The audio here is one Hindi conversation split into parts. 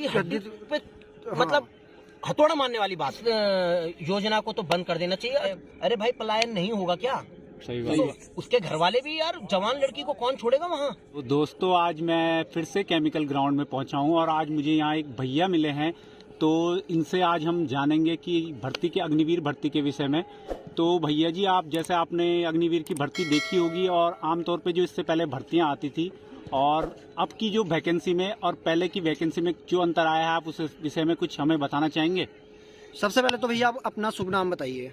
की हड्डी पे मतलब हथौड़ा मारने वाली बात। योजना को तो बंद कर देना चाहिए। अरे भाई पलायन नहीं होगा क्या? सही बात। तो उसके घर वाले भी यार, जवान लड़की को कौन छोड़ेगा वहाँ? तो दोस्तों आज मैं फिर से केमिकल ग्राउंड में पहुंचा हूं और आज मुझे यहाँ एक भैया मिले हैं, तो इनसे आज हम जानेंगे कि भर्ती के अग्निवीर भर्ती के विषय में। तो भैया जी, आप जैसे आपने अग्निवीर की भर्ती देखी होगी और आमतौर पे जो इससे पहले भर्तियां आती थी और अब की जो वैकेंसी में और पहले की वैकेंसी में जो अंतर आया है, आप उस विषय में कुछ हमें बताना चाहेंगे? सबसे पहले तो भैया आप अपना शुभ नाम बताइए।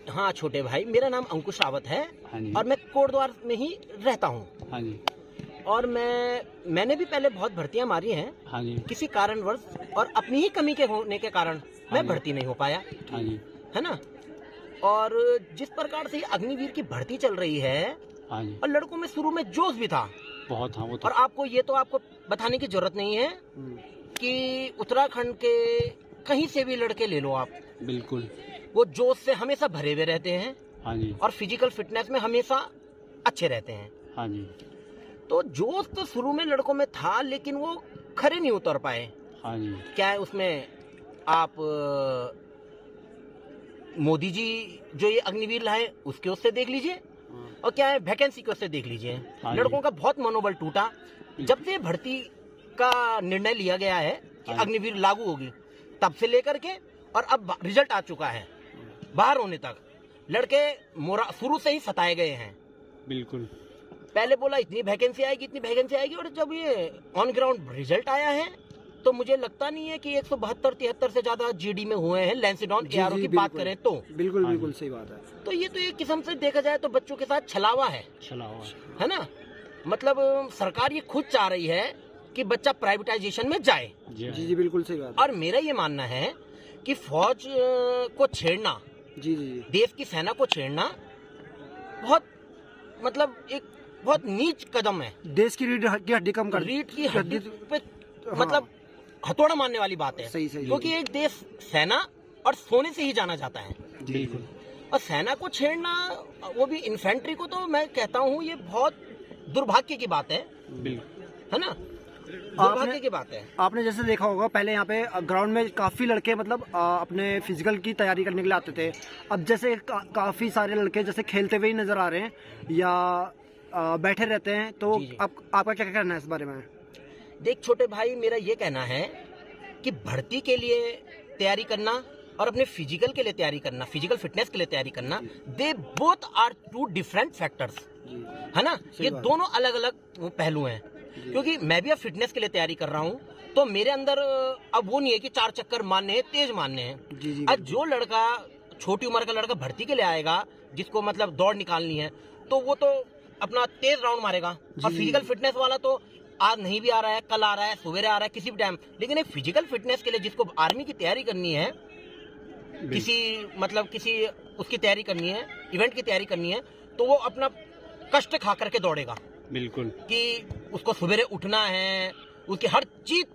हाँ छोटे भाई, मेरा नाम अंकुश रावत है। हाँ जी। और मैं कोटद्वार में ही रहता हूँ। हाँ जी। और मैंने भी पहले बहुत भर्तियां मारी हैं। हाँ जी। किसी कारणवश और अपनी ही कमी के होने के कारण मैं जी। भर्ती नहीं हो पाया। हाँ जी। है ना? और जिस प्रकार से अग्निवीर की भर्ती चल रही है, हाँ जी। और लड़कों में शुरू में जोश भी था बहुत। हाँ वो तो। और आपको बताने की जरूरत नहीं है कि उत्तराखंड के कहीं से भी लड़के ले लो आप, बिल्कुल। वो जोश से हमेशा भरे हुए रहते हैं। हाँ जी। और फिजिकल फिटनेस में हमेशा अच्छे रहते हैं। हाँ जी। तो जोश तो शुरू में लड़कों में था, लेकिन वो खरे नहीं उतर पाए। हाँ जी। क्या है उसमें, आप मोदी जी जो ये अग्निवीर लाए उसके उससे देख लीजिए, और क्या है वैकेंसी के उससे देख लीजिए। हाँ लड़कों का बहुत मनोबल टूटा जब से भर्ती का निर्णय लिया गया है कि हाँ। अग्निवीर लागू होगी, तब से लेकर के और अब रिजल्ट आ चुका है बाहर होने तक, लड़के शुरू से ही सताए गए हैं। बिल्कुल। पहले बोला इतनी वैकेंसी आएगी, और जब ये ऑन ग्राउंड रिजल्ट आया है तो मुझे लगता नहीं है कि 172-73 से ज्यादा जीडी में हुए हैं। लैंसिडॉन एआरओ की बात करें तो बिल्कुल सही बात है। तो ये तो एक किस्म से देखा जाए तो बच्चों के साथ छलावा है ना? मतलब सरकार ये खुद चाह रही है कि बच्चा प्राइवेटाइजेशन में जाए। जी बिल्कुल सही बात है। और मेरा ये मानना है कि फौज को छेड़ना, जी देश की सेना को छेड़ना बहुत मतलब एक बहुत नीच कदम है। देश की रीढ़ की हड्डी कम कर, रीढ़ की हड्डी पे मतलब हथौड़ा मारने वाली बात है। सही क्योंकि एक देश सेना और सोने से ही जाना जाता है। बिल्कुल। और सेना को छेड़ना, वो भी इन्फेंट्री को, तो मैं कहता हूँ ये बहुत दुर्भाग्य की बात है। है ना? दुर्भाग्य की बात है। आपने जैसे देखा होगा पहले यहाँ पे ग्राउंड में काफी लड़के मतलब अपने फिजिकल की तैयारी करने के लिए आते थे। अब जैसे काफी सारे लड़के जैसे खेलते हुए ही नजर आ रहे हैं या बैठे रहते हैं, तो जी। आपका क्या कहना है इस बारे में? देख छोटे भाई, मेरा ये कहना है कि भर्ती के लिए तैयारी करना और अपने फिजिकल के लिए तैयारी करना, फिजिकल फिटनेस के लिए तैयारी करना, they both are two different factors. है ना? ये दोनों अलग अलग पहलू हैं। क्योंकि मैं भी अब फिटनेस के लिए तैयारी कर रहा हूँ, तो मेरे अंदर अब वो नहीं है कि 4 चक्कर मारने हैं, तेज मारने हैं। अब जो लड़का, छोटी उम्र का लड़का भर्ती के लिए आएगा, जिसको मतलब दौड़ निकालनी है, तो वो तो अपना तेज राउंड मारेगा। और फिजिकल फिटनेस वाला तो आज नहीं भी आ रहा है, कल आ रहा है, सवेरे आ रहा है, किसी भी टाइम। लेकिन एक फिजिकल फिटनेस के लिए जिसको आर्मी की तैयारी करनी है, किसी उसकी तैयारी करनी है, इवेंट की तैयारी करनी है, तो वो अपना कष्ट खा करके दौड़ेगा। बिल्कुल। कि उसको सवेरे उठना है, उसकी हर चीज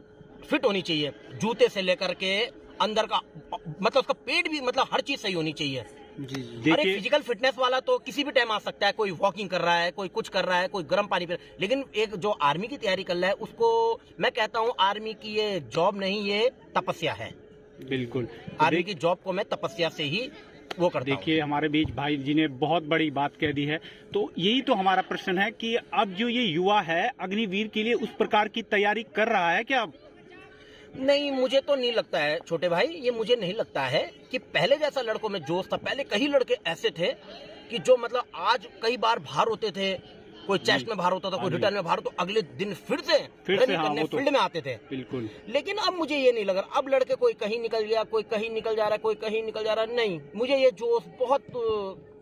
फिट होनी चाहिए, जूते से लेकर के अंदर का, मतलब उसका पेट भी, मतलब हर चीज सही होनी चाहिए। अरे फिजिकल फिटनेस वाला तो किसी भी टाइम आ सकता है, कोई वॉकिंग कर रहा है, कोई कुछ कर रहा है, कोई गर्म पानी पी रहा है। लेकिन एक जो आर्मी की तैयारी कर रहा है, उसको मैं कहता हूँ आर्मी की ये जॉब नहीं, ये तपस्या है। बिल्कुल। आर्मी की जॉब को मैं तपस्या से ही वो करता हूं। देखिए, हमारे बीच भाई जी ने बहुत बड़ी बात कह दी है। तो यही तो हमारा प्रश्न है कि अब जो ये युवा है अग्निवीर के लिए उस प्रकार की तैयारी कर रहा है क्या? नहीं, मुझे तो नहीं लगता है छोटे भाई, ये मुझे नहीं लगता है कि पहले जैसा लड़कों में जोश था। पहले कई लड़के ऐसे थे कि जो मतलब आज कई बार बाहर होते थे, कोई चेस्ट में बाहर होता था, कोई रिटर्न में बाहर, तो अगले दिन फिर से करने फील्ड में आते थे। बिल्कुल। लेकिन अब मुझे ये नहीं लग रहा, अब लड़के कोई कहीं निकल गया, कोई कहीं निकल जा रहा है, कोई कहीं निकल जा रहा है। नहीं, मुझे ये जोश बहुत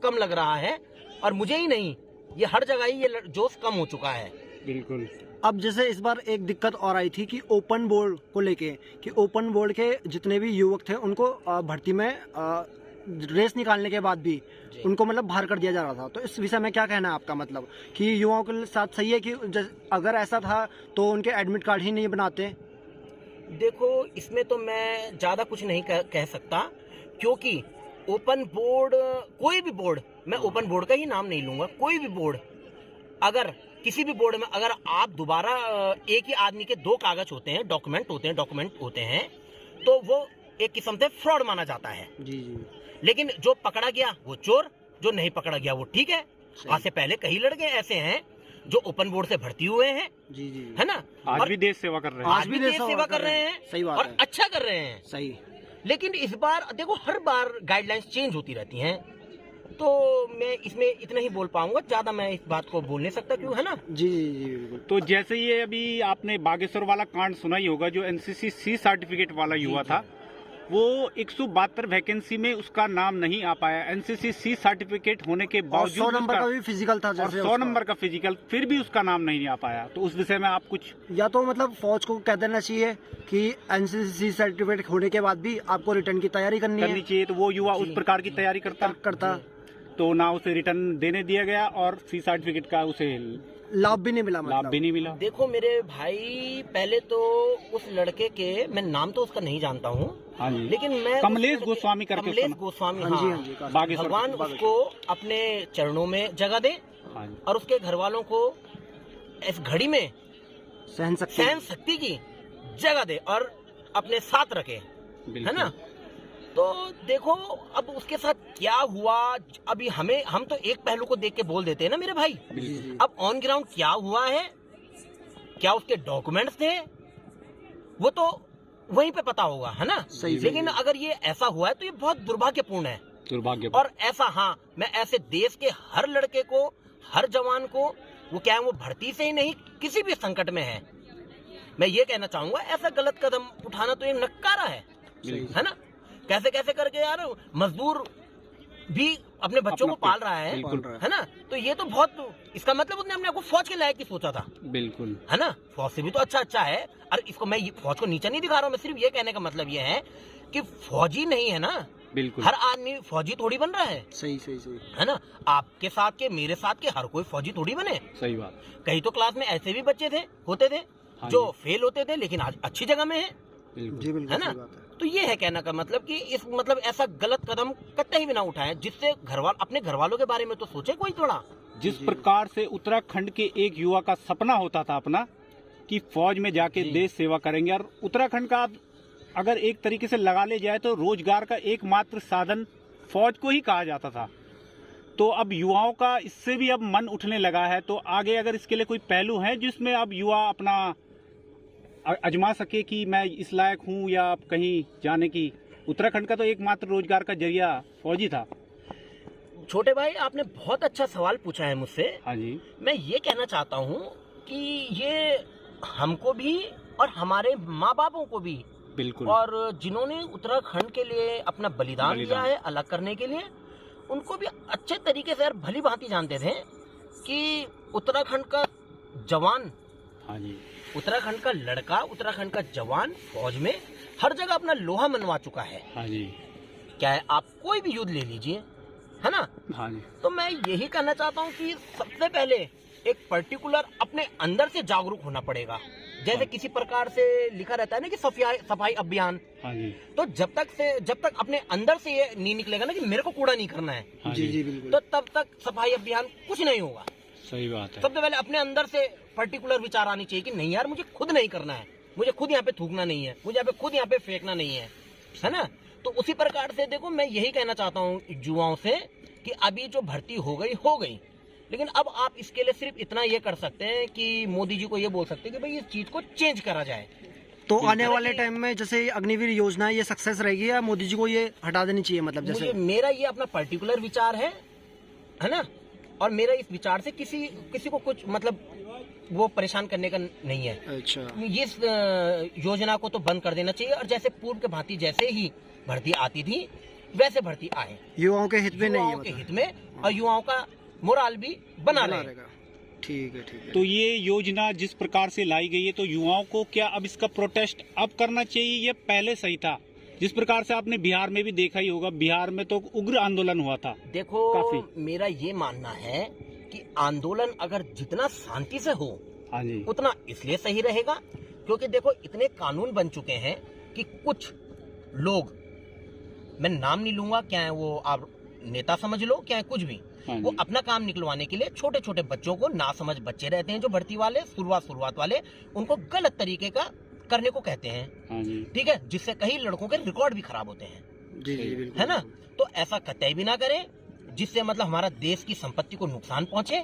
कम लग रहा है। और मुझे ही नहीं, ये हर जगह ही ये जोश कम हो चुका है। बिल्कुल। अब जैसे इस बार एक दिक्कत और आई थी कि ओपन बोर्ड को लेके, कि ओपन बोर्ड के जितने भी युवक थे उनको भर्ती में रेस निकालने के बाद भी उनको मतलब बाहर कर दिया जा रहा था। तो इस विषय में क्या कहना है आपका? मतलब कि युवाओं के साथ सही है कि अगर ऐसा था तो उनके एडमिट कार्ड ही नहीं बनाते? देखो, इसमें तो मैं ज्यादा कुछ नहीं कह सकता, क्योंकि ओपन बोर्ड, कोई भी बोर्ड, मैं ओपन बोर्ड का ही नाम नहीं लूंगा, कोई भी बोर्ड अगर किसी भी बोर्ड में अगर आप दोबारा एक ही आदमी के 2 कागज होते हैं, डॉक्यूमेंट होते हैं, तो वो एक किस्म से फ्रॉड माना जाता है। जी। लेकिन जो पकड़ा गया वो चोर, जो नहीं पकड़ा गया वो ठीक है। आज से पहले कई लड़के ऐसे हैं जो ओपन बोर्ड से भर्ती हुए हैं, जी। है ना, आज और भी देश सेवा कर रहे हैं। आज भी देश सेवा कर रहे हैं। सही बात और है। अच्छा कर रहे हैं। सही। लेकिन इस बार देखो, हर बार गाइडलाइंस चेंज होती रहती हैं, तो मैं इसमें इतना ही बोल पाऊंगा, ज्यादा मैं इस बात को बोल नहीं सकता, क्यों, है ना। जी बिल्कुल। तो जैसे ये अभी आपने बागेश्वर वाला कांड सुना ही होगा, जो एनसीसी सी सर्टिफिकेट वाला युवा था, वो 172 वैकेंसी में उसका नाम नहीं आ पाया। एनसीसी सी सर्टिफिकेट होने के बावजूद 100 नंबर का भी फिजिकल था, और जैसे 100 नंबर का फिजिकल, फिर भी उसका नाम नहीं आ पाया। तो उस विषय में आप कुछ, या तो मतलब फौज को कह देना चाहिए कि एनसीसी सर्टिफिकेट होने के बाद भी आपको रिटर्न की तैयारी करनी चाहिए, तो वो युवा उस प्रकार की तैयारी करता, तो ना उसे रिटर्न देने दिया गया और सी सर्टिफिकेट का उसे लाभ भी नहीं मिला। लाभ भी नहीं मिला। देखो मेरे भाई, पहले तो उस लड़के के, मैं नाम तो उसका नहीं जानता हूँ, हाँ जी, लेकिन मैं कमलेश गोस्वामी करके, कमलेश गोस्वामी, हाँ जी, बागेश्वर, भगवान उसको अपने चरणों में जगह दे, हाँ जी, और उसके घर वालों को इस घड़ी में सहन शक्ति की जगह दे और अपने साथ रखे, है ना। तो देखो अब उसके साथ क्या हुआ, अभी हम तो एक पहलू को देख के बोल देते हैं ना मेरे भाई। अब ऑन ग्राउंड क्या हुआ है, क्या उसके डॉक्यूमेंट्स थे, वो तो वहीं पे पता होगा, है ना। लेकिन अगर ये ऐसा हुआ है तो ये बहुत दुर्भाग्यपूर्ण है। और ऐसा, हाँ, मैं ऐसे देश के हर लड़के को, हर जवान को, वो क्या है, वो भर्ती से ही नहीं, किसी भी संकट में है, मैं ये कहना चाहूंगा, ऐसा गलत कदम उठाना तो ये नकारा है ना। कैसे कैसे करके यार मजदूर भी अपने बच्चों को पाल रहा है ना। तो ये तो बहुत, इसका मतलब उसने अपने आप को फौज के लायक ही सोचा था, बिल्कुल, है ना। फौज से भी तो अच्छा है। और इसको मैं फौज को नीचा नहीं दिखा रहा हूँ, मैं सिर्फ ये कहने का मतलब ये है कि फौजी नहीं है ना, बिल्कुल, हर आदमी फौजी थोड़ी बन रहा है। सही है ना। आपके साथ के, मेरे साथ के हर कोई फौजी थोड़ी बने। सही बात। कई तो क्लास में ऐसे भी बच्चे होते थे जो फेल होते थे, लेकिन आज अच्छी जगह में है, है ना। तो ये है कहना का मतलब कि इस मतलब ऐसा गलत कदम कतई भी ना उठाएं, जिससे अपने घर वालों के बारे में तो सोचे कोई थोड़ा। जिस प्रकार से उत्तराखंड के एक युवा का सपना होता था अपना कि फौज में जाके देश सेवा करेंगे, और उत्तराखंड का अगर एक तरीके से लगा ले जाए तो रोजगार का एकमात्र साधन फौज को ही कहा जाता था। तो अब युवाओं का इससे भी अब मन उठने लगा है। तो आगे अगर इसके लिए कोई पहलू है जिसमें अब युवा अपना आजमा सके कि मैं इस लायक हूँ या कहीं जाने की, उत्तराखंड का तो एकमात्र रोजगार का जरिया फौजी था। छोटे भाई, आपने बहुत अच्छा सवाल पूछा है मुझसे। हाँ जी। मैं ये कहना चाहता हूँ कि ये हमको भी और हमारे माँ बापों को भी, बिल्कुल, और जिन्होंने उत्तराखंड के लिए अपना बलिदान दिया है अलग करने के लिए, उनको भी अच्छे तरीके से यार भली भांति जानते थे कि उत्तराखंड का जवान, हाँ जी, उत्तराखंड का लड़का, उत्तराखंड का जवान फौज में हर जगह अपना लोहा मनवा चुका है। हाँ जी। क्या है, आप कोई भी युद्ध ले लीजिए, है ना। हाँ जी। तो मैं यही कहना चाहता हूँ कि सबसे पहले एक पर्टिकुलर अपने अंदर से जागरूक होना पड़ेगा। जैसे किसी प्रकार से लिखा रहता है ना कि सफाई अभियान। हाँ जी। तो जब तक अपने अंदर से ये नहीं निकलेगा ना कि मेरे को कूड़ा नहीं करना है, हाँ जी बिल्कुल, तो तब तक सफाई अभियान कुछ नहीं होगा। सही बात है। सबसे पहले अपने अंदर से पर्टिकुलर विचार आनी चाहिए कि नहीं यार, मुझे खुद नहीं करना है, मुझे खुद यहाँ पे थूकना नहीं है, मुझे खुद यहाँ पे फेंकना नहीं है ना। तो उसी प्रकार से देखो, मैं यही कहना चाहता हूँ युवाओं से कि अभी जो भर्ती हो गई, लेकिन अब आप इसके लिए सिर्फ इतना ये कर सकते हैं कि मोदी जी को ये बोल सकते हैं कि भाई इस चीज को चेंज करा जाए। तो आने वाले टाइम में जैसे अग्निवीर योजना ये सक्सेस रहेगी या मोदी जी को ये हटा देनी चाहिए, मतलब जैसे? मेरा ये अपना पर्टिकुलर विचार है ना, और मेरा इस विचार से किसी को कुछ मतलब वो परेशान करने का नहीं है। अच्छा, इस योजना को तो बंद कर देना चाहिए, और जैसे पूर्व के भांति जैसे ही भर्ती आती थी वैसे भर्ती आए, युवाओं के हित में नहीं है, युवाओं के हित में, और युवाओं का मोराल भी बना रहेगा। ठीक है। तो ये योजना जिस प्रकार से लाई गई है, तो युवाओं को क्या अब इसका प्रोटेस्ट अब करना चाहिए, ये पहले सही था? जिस प्रकार से आपने बिहार में भी देखा ही होगा, बिहार में तो उग्र आंदोलन हुआ था। देखो काफी। मेरा ये मानना है कि आंदोलन अगर जितना शांति से हो, हाँ जी, उतना इसलिए सही रहेगा क्योंकि देखो इतने कानून बन चुके हैं कि कुछ लोग, मैं नाम नहीं लूंगा, क्या है वो, आप नेता समझ लो, क्या है कुछ भी, हाँ वो जी। अपना काम निकलवाने के लिए छोटे छोटे बच्चों को, नासमझ बच्चे रहते हैं जो भर्ती वाले शुरुआत वाले, उनको गलत तरीके का करने को कहते हैं। हाँ जी। ठीक है, जिससे कई लड़कों के रिकॉर्ड भी खराब होते हैं, जी जी बिल्कुल। है ना। तो ऐसा कतई भी ना करें जिससे मतलब हमारा देश की संपत्ति को नुकसान पहुंचे,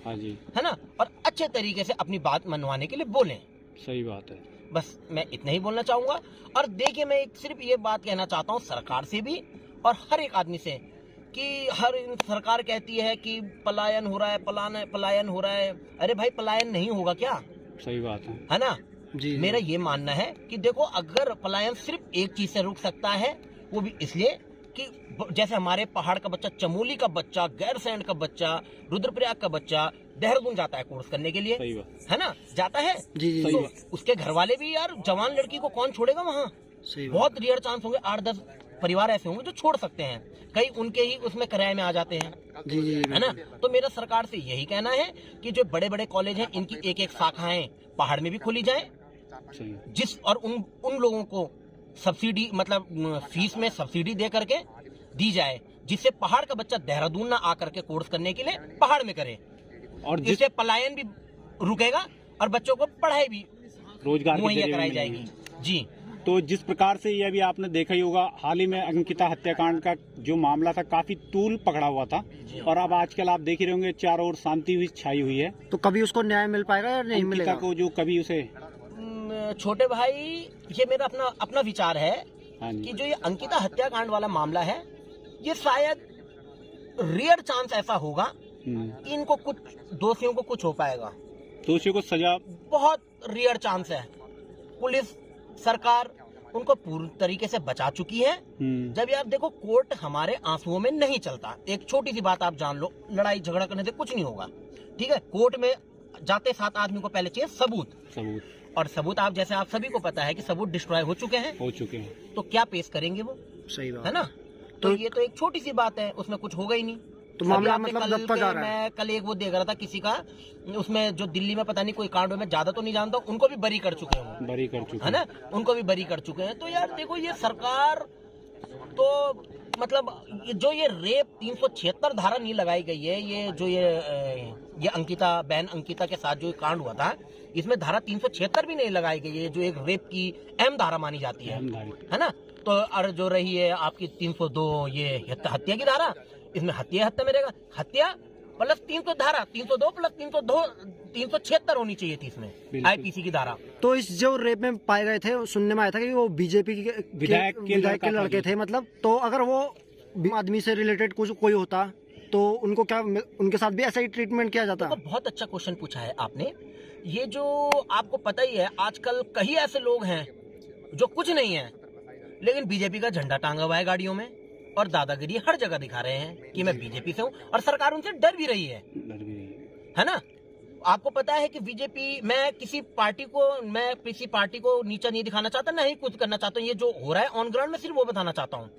हाँ जी, है ना। और अच्छे तरीके से अपनी बात मनवाने के लिए बोलें। सही बात है। बस मैं इतना ही बोलना चाहूंगा। और देखिए, मैं सिर्फ ये बात कहना चाहता हूँ सरकार से भी और हर एक आदमी से कि सरकार कहती है कि पलायन हो रहा है, पलायन हो रहा है। अरे भाई, पलायन नहीं होगा क्या, सही बात है ना। जी मेरा ये मानना है कि देखो, अगर पलायन सिर्फ एक चीज से रुक सकता है, वो भी इसलिए कि जैसे हमारे पहाड़ का बच्चा, चमोली का बच्चा, गैरसैंण का बच्चा, रुद्रप्रयाग का बच्चा देहरादून जाता है कोर्स करने के लिए, सही बात। है ना, जाता है। जी जी तो उसके घर वाले भी यार, जवान लड़की को कौन छोड़ेगा वहाँ। सही बात। बहुत रेयर चांस होंगे, 8-10 परिवार ऐसे होंगे जो छोड़ सकते हैं, कई उनके ही उसमें किराए में आ जाते हैं, जी जी है ना। तो मेरा सरकार से यही कहना है कि जो बड़े बड़े कॉलेज हैं, इनकी एक एक शाखाएं पहाड़ में भी खोली जाए, सही। जिस और उन लोगों को सब्सिडी, मतलब फीस में सब्सिडी दे करके दी जाए, जिससे पहाड़ का बच्चा देहरादून ना आकर के कोर्स करने के लिए पहाड़ में करे, और जिस जिससे पलायन भी रुकेगा और बच्चों को पढ़ाई भी रोजगार के मुहैया जरिए कराई भी जाएगी। मिलेंगे। जी, तो जिस प्रकार से ये अभी आपने देखा ही होगा, हाल ही में अंकिता हत्याकांड का जो मामला था, काफी तूल पकड़ा हुआ था, और अब आजकल आप देख ही होंगे चारों ओर शांति भी छाई हुई है। तो कभी उसको न्याय मिल पाएगा या नहीं अंकिता मिलेगा? को जो कभी उसे, छोटे भाई, ये मेरा अपना विचार है हाँ कि जी, जो ये अंकिता हत्याकांड वाला मामला है, ये शायद रेयर चांस ऐसा होगा कि इनको कुछ दोषियों को कुछ हो पाएगा। दोषियों को सजा, बहुत रेयर चांस है। पुलिस, सरकार उनको पूरी तरीके से बचा चुकी है। जब यार देखो, कोर्ट हमारे आंसुओं में नहीं चलता। एक छोटी सी बात आप जान लो, लड़ाई झगड़ा करने से कुछ नहीं होगा, ठीक है। कोर्ट में जाते 7 आदमी को पहले चाहिए सबूत, और सबूत आप जैसे आप सभी को पता है कि सबूत डिस्ट्रॉय हो चुके हैं, तो क्या पेश करेंगे वो, सही बात है ना। तो ये तो एक छोटी सी बात है, उसमें कुछ होगा ही नहीं। तो मामला अभी आपने मतलब कल दबता जा रहा है। मैं कल एक वो देख रहा था किसी का, उसमें जो दिल्ली में पता नहीं कोई कांड में ज्यादा तो नहीं जानता, उनको भी बरी कर चुके हैं, बरी कर चुके है ना, उनको भी बरी कर चुके हैं। तो यार देखो, ये सरकार तो मतलब जो ये रेप 376 धारा नहीं लगाई गई है, ये जो ये अंकिता, बहन अंकिता के साथ जो कांड हुआ था, इसमें धारा 376 भी नहीं लगाई गई है, जो एक रेप की अहम धारा मानी जाती है ना। तो और जो रही है आपकी 302 ये हत्या की धारा, इसमें हत्या में रहेगा, हत्या प्लस 300 धारा, 302 प्लस 376 होनी चाहिए थी इसमें, आईपीसी की धारा। तो इस जो रेप में पाए गए थे, सुनने में आया था कि वो बीजेपी के विधायक के लड़के थे, मतलब। तो अगर वो आदमी से रिलेटेड कुछ कोई होता तो उनको क्या, उनके साथ भी ऐसा ही ट्रीटमेंट किया जाता? तो बहुत अच्छा क्वेश्चन पूछा है आपने। ये जो आपको पता ही है, आजकल कई ऐसे लोग हैं जो कुछ नहीं है, लेकिन बीजेपी का झंडा टांगा हुआ है गाड़ियों में, और दादागिरी हर जगह दिखा रहे हैं कि मैं बीजेपी से हूँ, और सरकार उनसे डर भी रही है ना। आपको पता है कि बीजेपी, मैं किसी पार्टी को नीचा नहीं दिखाना चाहता, नहीं कुछ करना चाहता हूँ। ये जो हो रहा है ऑन ग्राउंड में, सिर्फ वो बताना चाहता हूँ।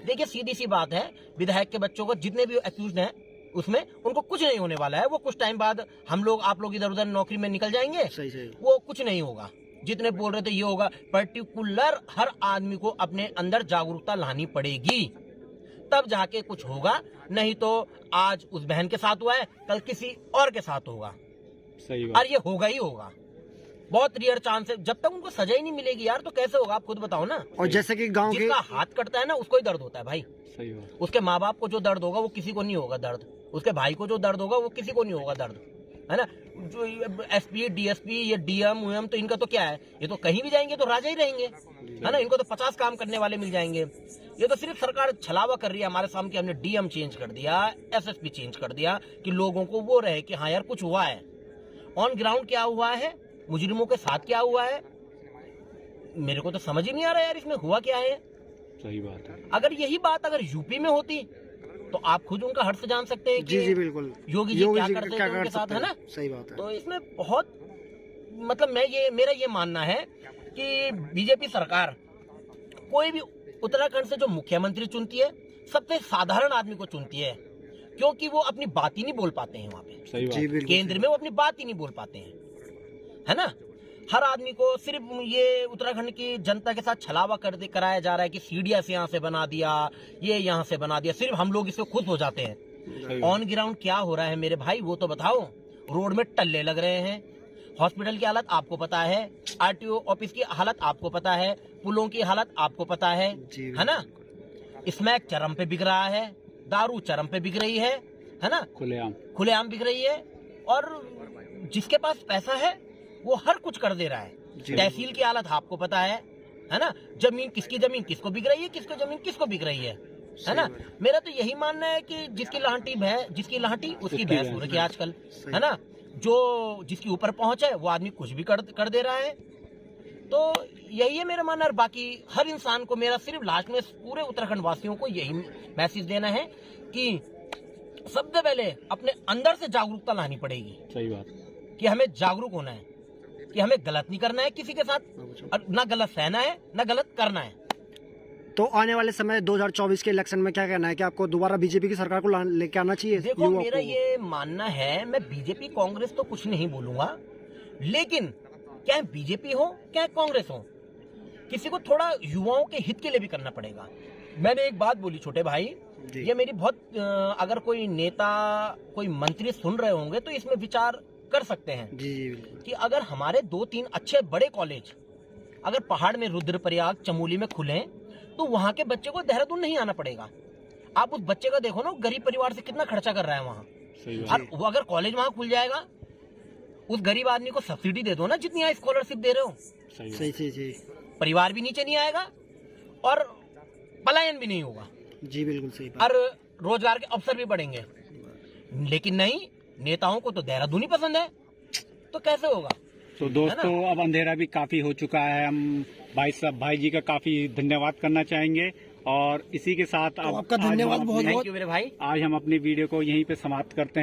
देखिए, सीधी सी बात है, विधायक के बच्चों को जितने भी एक्यूज्ड हैं, उसमें उनको कुछ नहीं होने वाला है। वो कुछ टाइम बाद हम लोग, आप लोग इधर उधर नौकरी में निकल जाएंगे, सही। वो कुछ नहीं होगा। जितने बोल रहे थे ये होगा, पर्टिकुलर हर आदमी को अपने अंदर जागरूकता लानी पड़ेगी, तब जाके कुछ होगा। नहीं तो आज उस बहन के साथ हुआ है, कल किसी और के साथ होगा, सही बात। और ये होगा ही होगा। बहुत रेयर चांस है, जब तक उनको सजा ही नहीं मिलेगी यार, तो कैसे होगा, आप खुद बताओ ना। और जैसे कि गांव के, जिसका हाथ कटता है ना, उसको ही दर्द होता है भाई। सही बात। उसके माँ बाप को जो दर्द होगा वो किसी को नहीं होगा दर्द, उसके भाई को जो दर्द होगा वो किसी को नहीं होगा दर्द, है ना। जो एसपी, डीएसपी, ये डीएम उएम, तो इनका तो क्या है, ये तो कहीं भी जाएंगे तो राजा ही रहेंगे, है ना। इनको तो 50 काम करने वाले मिल जाएंगे। ये तो सिर्फ सरकार छलावा कर रही है हमारे सामने, हमने डीएम चेंज कर दिया, एसएसपी चेंज कर दिया, कि लोगों को वो रहे कि हाँ यार कुछ हुआ है। ऑन ग्राउंड क्या हुआ है, मुजरिमों के साथ क्या हुआ है, मेरे को तो समझ ही नहीं आ रहा यार, इसमें हुआ क्या है। सही बात है। अगर यही बात अगर यूपी में होती तो आप खुद उनका हर्ष जान सकते हैं कि जी बिल्कुल, योगी जी क्या करते थे उनके साथ, है ना। सही बात है। तो इसमें बहुत, मतलब मेरा ये मानना है कि बीजेपी सरकार कोई भी उत्तराखंड से जो मुख्यमंत्री चुनती है, सबसे साधारण आदमी को चुनती है, क्योंकि वो अपनी बात ही नहीं बोल पाते हैं वहाँ पे। सही बात। केंद्र में वो अपनी बात ही नहीं बोल पाते हैं, है ना। हर आदमी को सिर्फ ये उत्तराखंड की जनता के साथ छलावा कराया जा रहा है कि सीढ़ियां से यहाँ से बना दिया, ये यहाँ से बना दिया, सिर्फ हम लोग इससे खुश हो जाते हैं। ऑन ग्राउंड क्या हो रहा है मेरे भाई वो तो बताओ। रोड में टल्ले लग रहे हैं, हॉस्पिटल की हालत आपको पता है, आरटीओ ऑफिस की हालत आपको पता है, पुलों की हालत आपको पता है ना। स्मैक चरम पे बिक रहा है, दारू चरम पे बिक रही है ना, खुलेआम बिक रही है। और जिसके पास पैसा है वो हर कुछ कर दे रहा है। तहसील की हालत आपको पता है ना। जमीन किसको बिक रही है, किसको जमीन किसको बिक रही है ना। मेरा तो यही मानना है कि जिसकी लाहटी उसकी भैंस हो रखी है आजकल, है ना। जो जिसकी ऊपर पहुंच है वो आदमी कुछ भी कर दे रहा है। तो यही है मेरा मानना। और बाकी हर इंसान को मेरा सिर्फ लास्ट में पूरे उत्तराखंड वासियों को यही मैसेज देना है कि सबसे पहले अपने अंदर से जागरूकता लानी पड़ेगी। सही बात। कि हमें जागरूक होना है कि हमें गलत नहीं करना है किसी के साथ, और ना गलत सहना है ना गलत करना है। तो आने वाले समय 2024 के इलेक्शन में क्या कहना है कि आपको दोबारा बीजेपी की सरकार को लेके आना चाहिए? देखो मेरा ये मानना है, मैं बीजेपी कांग्रेस तो कुछ नहीं बोलूंगा, लेकिन क्या बीजेपी हो क्या कांग्रेस हो, किसी को थोड़ा युवाओं के हित के लिए भी करना पड़ेगा। मैंने एक बात बोली छोटे भाई, ये मेरी बहुत अगर कोई नेता कोई मंत्री सुन रहे होंगे तो इसमें विचार कर सकते हैं कि अगर हमारे 2-3 अच्छे बड़े कॉलेज अगर पहाड़ में रुद्रप्रयाग चमोली में खुले तो वहां के बच्चे को देहरादून नहीं आना पड़ेगा। आप उस बच्चे का देखो ना, गरीब परिवार से कितना खर्चा कर रहा है वहाँ। और वो अगर कॉलेज वहाँ खुल जाएगा, उस गरीब आदमी को सब्सिडी दे दो ना जितनी आप स्कॉलरशिप दे रहे हो। सही। परिवार भी नीचे नहीं आएगा और पलायन भी नहीं होगा। जी बिल्कुल सही। और रोजगार के अवसर भी बढ़ेंगे। लेकिन नहीं, नेताओं को तो देहरादून ही पसंद है, तो कैसे होगा। तो दोस्तों अब अंधेरा भी काफी हो चुका है। हम भाई जी का काफी धन्यवाद करना चाहेंगे और इसी के साथ आपका धन्यवाद बहुत। थैंक यू मेरे भाई। आज हम अपनी वीडियो को यहीं पे समाप्त करते हैं।